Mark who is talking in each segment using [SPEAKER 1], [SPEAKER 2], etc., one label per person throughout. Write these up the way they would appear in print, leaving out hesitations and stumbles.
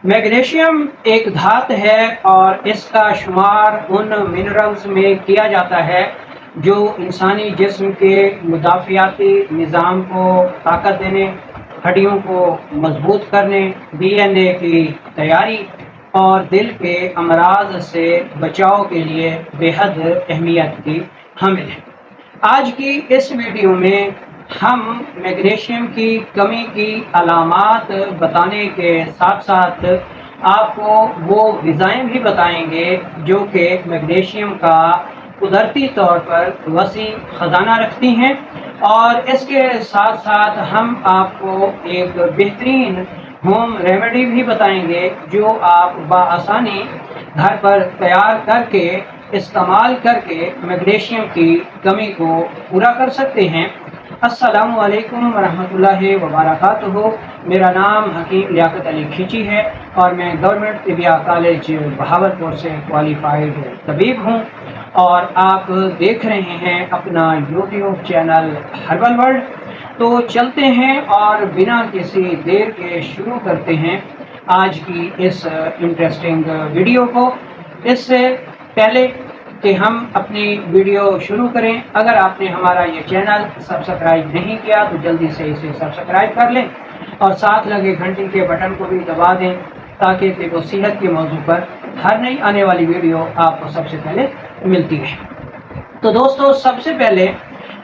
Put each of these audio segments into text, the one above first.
[SPEAKER 1] Magnesium एक धातु है और इसका शुमार उन मिनरल्स में किया जाता है जो इंसानी जिस्म के मुदाफ़ियाती निज़ाम को ताकत देने, हड्डियों को मजबूत करने, डीएनए की तैयारी और दिल के अमराज से बचाव के लिए बेहद अहमियत की हामिल है। आज की इस वीडियो में हम मैग्नीशियम की कमी की अलामात बताने के साथ साथ आपको वो ग़िज़ाएँ भी बताएंगे जो कि मैग्नीशियम का कुदरती तौर पर वसी ख़जाना रखती हैं, और इसके साथ साथ हम आपको एक बेहतरीन होम रेमेडी भी बताएंगे जो आप बआसानी घर पर तैयार करके इस्तेमाल करके मैग्नीशियम की कमी को पूरा कर सकते हैं। अस्सलामु अलैकुम वरहमतुल्लाहि वबरकातुहू। मेरा नाम हकीम लियाकत अली खींची है और मैं गवर्नमेंट तिबिया कॉलेज बहावलपुर से क्वालिफाइड तबीब हूँ, और आप देख रहे हैं अपना यूट्यूब चैनल हर्बल वर्ल्ड। तो चलते हैं और बिना किसी देर के शुरू करते हैं आज की इस इंटरेस्टिंग वीडियो को। इससे पहले कि हम अपनी वीडियो शुरू करें, अगर आपने हमारा ये चैनल सब्सक्राइब नहीं किया तो जल्दी से इसे सब्सक्राइब कर लें और साथ लगे घंटी के बटन को भी दबा दें ताकि वो सेहत के मौजू पर हर नई आने वाली वीडियो आपको सबसे पहले मिलती है। तो दोस्तों, सबसे पहले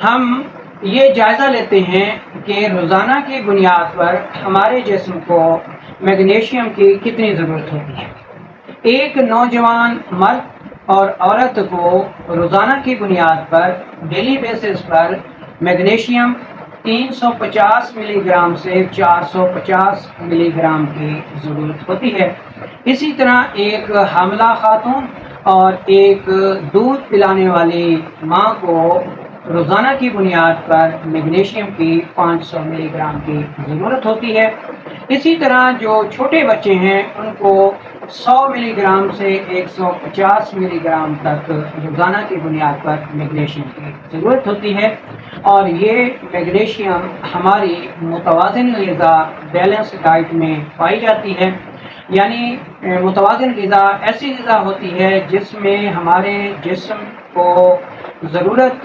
[SPEAKER 1] हम ये जायज़ा लेते हैं कि रोज़ाना की बुनियाद पर हमारे जिस्म को मैग्नीशियम की कितनी ज़रूरत होती है। एक नौजवान मर्द और औरत को रोज़ाना की बुनियाद पर डेली बेसिस पर मैग्नीशियम 350 मिलीग्राम से 450 मिलीग्राम की ज़रूरत होती है। इसी तरह एक हामिला खातून और एक दूध पिलाने वाली माँ को रोज़ाना की बुनियाद पर मैग्नीशियम की 500 मिलीग्राम की ज़रूरत होती है। इसी तरह जो छोटे बच्चे हैं उनको 100 मिलीग्राम से 150 मिलीग्राम तक रोज़ाना की बुनियाद पर मैग्नीशियम की ज़रूरत होती है। और ये मैग्नीशियम हमारी मुतवाज़िन ग़िज़ा बैलेंस डाइट में पाई जाती है। यानी मुतवाज़िन ग़िज़ा ऐसी ग़िज़ा होती है जिसमें हमारे जिस्म को ज़रूरत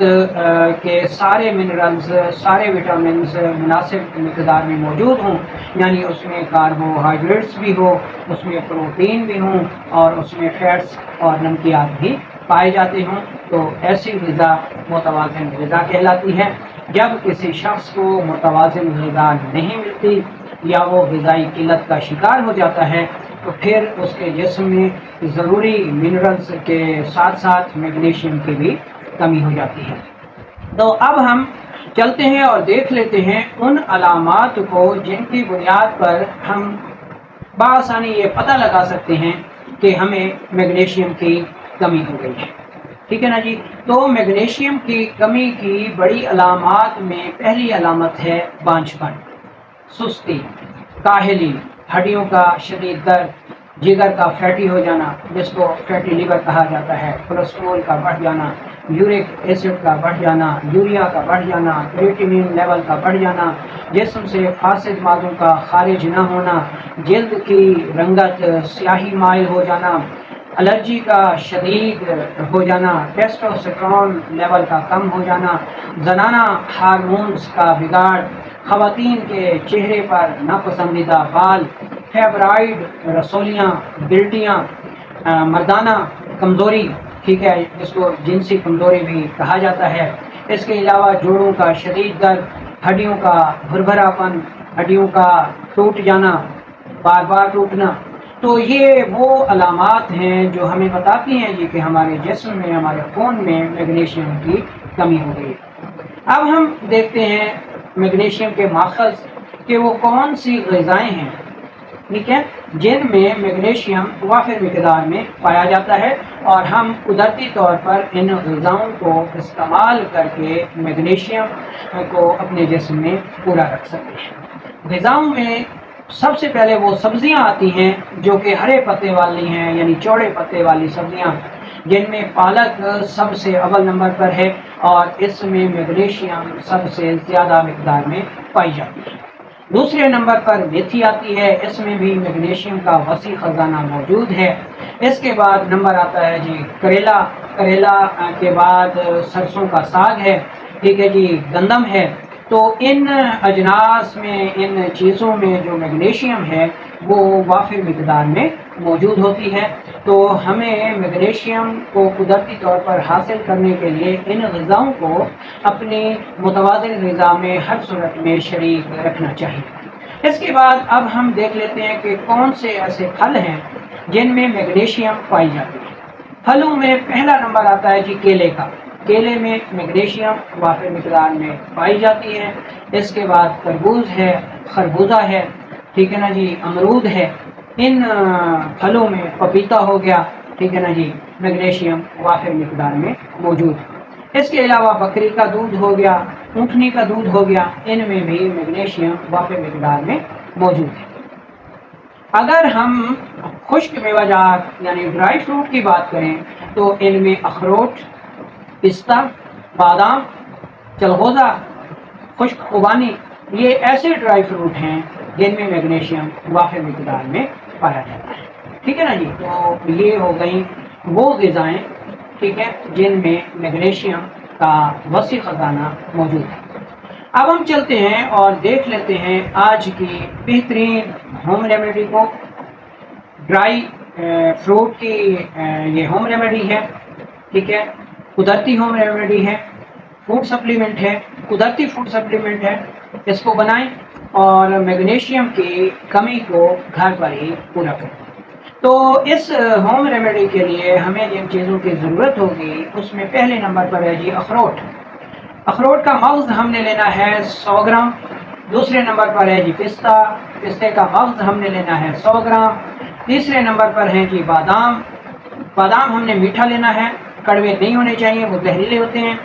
[SPEAKER 1] के सारे मिनरल्स, सारे विटामिन्स मुनासिब मिक़दार में मौजूद हों, यानी उसमें कार्बोहाइड्रेट्स भी हो, उसमें प्रोटीन भी हों और उसमें फैट्स और नमकियात भी पाए जाते हों। तो ऐसी ग़िज़ा मुतवाज़िन ग़िज़ा कहलाती है। जब किसी शख्स को मुतवाज़िन ग़िज़ा नहीं मिलती या वो ग़िज़ाई किल्लत का शिकार हो जाता है तो फिर उसके जिस्म में ज़रूरी मिनरल्स के साथ साथ मैग्नीशियम की भी कमी हो जाती है। तो अब हम चलते हैं और देख लेते हैं उन अलामात को जिनकी बुनियाद पर हम बआसानी ये पता लगा सकते हैं कि हमें मैग्नीशियम की कमी हो गई है। ठीक है ना जी। तो मैग्नीशियम की कमी की बड़ी अलामात में पहली अलामत है बांझपन, सुस्ती, काहली, हड्डियों का शदीद दर्द, जिगर का फैटी हो जाना जिसको फैटी लीवर कहा जाता है, कोलेस्ट्रॉल का बढ़ जाना, यूरिक एसिड का बढ़ जाना, यूरिया का बढ़ जाना, क्रिएटिनिन लेवल का बढ़ जाना, जिस्म से फासिद मादों का खारिज न होना, जल्द की रंगत स्याही माइल हो जाना, एलर्जी का शदीद हो जाना, टेस्टोस्टेरोन लेवल का कम हो जाना, जनाना हार्मोन्स का बिगाड़, ख़वातीन के चेहरे पर नापसंदीदा बाल, फेब्राइड, रसोलियाँ, गिल्टियाँ, मर्दाना कमज़ोरी, ठीक है, जिसको जिनसी कमज़ोरी भी कहा जाता है। इसके अलावा जोड़ों का शदीद दर्द, हड्डियों का भुरभुरापन, हड्डियों का टूट जाना, बार बार टूटना। तो ये वो अलामात हैं जो हमें बताती हैं जी कि हमारे जिस्म में, हमारे खून में मैग्नीशियम की कमी हो गई। अब हम देखते हैं मैग्नीशियम के माखज़ कि वो कौन सी ग़िज़ाएँ हैं, ठीक है, जिनमें मैग्नीशियम वाफिर मिक़दार में पाया जाता है और हम कुदरती तौर पर इन ग़िज़ाओं को इस्तेमाल करके मैग्नीशियम को अपने जिस्म में पूरा रख सकते हैं। ग़िज़ाओं में सबसे पहले वो सब्ज़ियाँ आती हैं जो कि हरे पत्ते वाली हैं, यानी चौड़े पत्ते वाली सब्ज़ियाँ, जिनमें पालक सबसे अव्वल नंबर पर है और इसमें मैग्नीशियम सबसे ज़्यादा मिक़दार में पाई जाती है। دوسرے نمبر پر میتھی آتی ہے، اس میں بھی میگنیشیم کا وسیع خزانہ موجود ہے۔ اس کے بعد نمبر آتا ہے جی کریلا، کریلا کے بعد سرسوں کا ساگ ہے، ٹھیک ہے جی، گندم ہے۔ تو ان اجناس میں، ان چیزوں میں جو میگنیشیم ہے وہ وافر مقدار میں موجود ہوتی ہے۔ تو ہمیں میگنیشیم کو قدرتی طور پر حاصل کرنے کے لیے ان غذاؤں کو اپنی متوازن غذا میں ہر صورت میں شریک رکھنا چاہیے۔ اس کے بعد اب ہم دیکھ لیتے ہیں کہ کون سے ایسے پھل ہیں جن میں میگنیشیم پائی جاتی ہے۔ پھلوں میں پہلا نمبر آتا ہے جی کیلے کا، کیلے میں میگنیشیم وافر مقدار میں پائی جاتی ہے۔ اس کے بعد تربوز ہے، خربوزہ ہے، ٹھیک ہے نا جی، امرود ہے۔ ان پھلوں میں پپیتا ہو گیا، ٹھیک ہے نا جی، میگنیشیم وافر مقدار میں موجود ہے۔ اس کے علاوہ بکری کا دودھ ہو گیا، اونٹنی کا دودھ ہو گیا، ان میں بھی میگنیشیم وافر مقدار میں موجود ہے۔ اگر ہم خشک میوہ جات یعنی ڈرائی فروٹ کی بات کریں تو ان میں اخروٹ، پستہ، بادام، چلغوزہ، خشک خوبانی، یہ ایسے ڈرائی فروٹ ہیں جن میں میگنیشیم وافر مقدار میں پایا جاتا ہے، ٹھیک ہے نا جی۔ تو یہ ہو گئی وہ غذائیں، ٹھیک ہے، جن میں میگنیشیم کا وسیع خزانہ موجود ہے۔ اب ہم چلتے ہیں اور دیکھ لیتے ہیں آج کی بہترین ہوم ریمیڈی کو۔ ڈرائی فروٹ کی یہ ہوم ریمیڈی ہے، ٹھیک ہے، قدرتی ہوم ریمیڈی ہے، فوڈ سپلیمنٹ ہے، قدرتی فوڈ سپلیمنٹ ہے۔ اس کو بنائیں اور میگنیشیم کی کمی کو گھر پر ہی پورا کریں۔ تو اس ہوم ریمیڈی کے لیے ہمیں جن چیزوں کی ضرورت ہوگی اس میں پہلے نمبر پر ہے جی اخروٹ۔ اخروٹ کا مغز ہم نے لینا ہے 100 گرام۔ دوسرے نمبر پر ہے جی پستہ، پستے کا مغز ہم نے لینا ہے 100 گرام۔ تیسرے نمبر پر ہے جی بادام، بادام ہم نے میٹھا لینا ہے، کڑوے نہیں ہونے چاہیے، وہ زہریلے ہوتے ہیں۔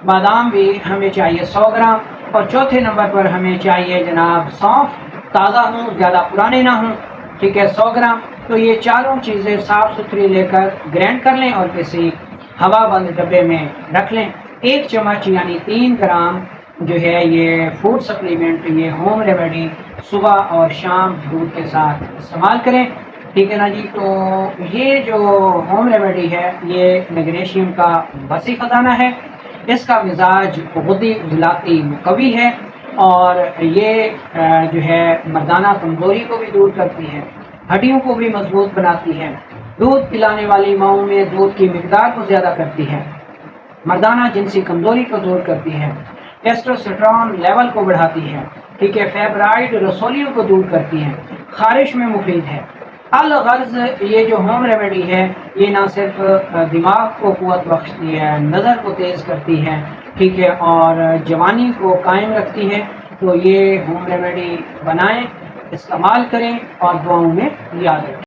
[SPEAKER 1] بادام بھی ہمیں چاہیے 100 گرام۔ اور چوتھے نمبر پر ہمیں چاہیے جناب سونف، تازہ ہوں، زیادہ پرانے نہ ہوں، ٹھیک ہے، 100 گرام۔ تو یہ چاروں چیزیں صاف ستھری لے کر گرینڈ کر لیں اور کسی ہوا بند ڈبے میں رکھ لیں۔ 1 چمچ یعنی 3 گرام جو ہے یہ فوڈ سپلیمنٹ، یہ ہوم ریمیڈی صبح اور شام دودھ کے ساتھ استعمال کریں، ٹھیک ہے نا جی۔ تو یہ جو ہوم ریمیڈی ہے یہ میگنیشیم کا وسیع خزانہ ہے، اس کا مزاج غدی عضلاتی مقوی ہے اور یہ جو ہے مردانہ کمزوری کو بھی دور کرتی ہے، ہڈیوں کو بھی مضبوط بناتی ہے، دودھ پلانے والی ماؤں میں دودھ کی مقدار کو زیادہ کرتی ہے، مردانہ جنسی کمزوری کو دور کرتی ہے، ٹیسٹوسٹرون لیول کو بڑھاتی ہے، ٹھیک ہے، فیبرائڈ رسولیوں کو دور کرتی ہے، خارش میں مفید ہے۔ الغرض یہ جو ہوم ریمیڈی ہے یہ نہ صرف دماغ کو قوت بخشتی ہے، نظر کو تیز کرتی ہے، ٹھیک ہے، اور جوانی کو قائم رکھتی ہے۔ تو یہ ہوم ریمیڈی بنائیں، استعمال کریں اور دعاؤں میں یاد رکھیں۔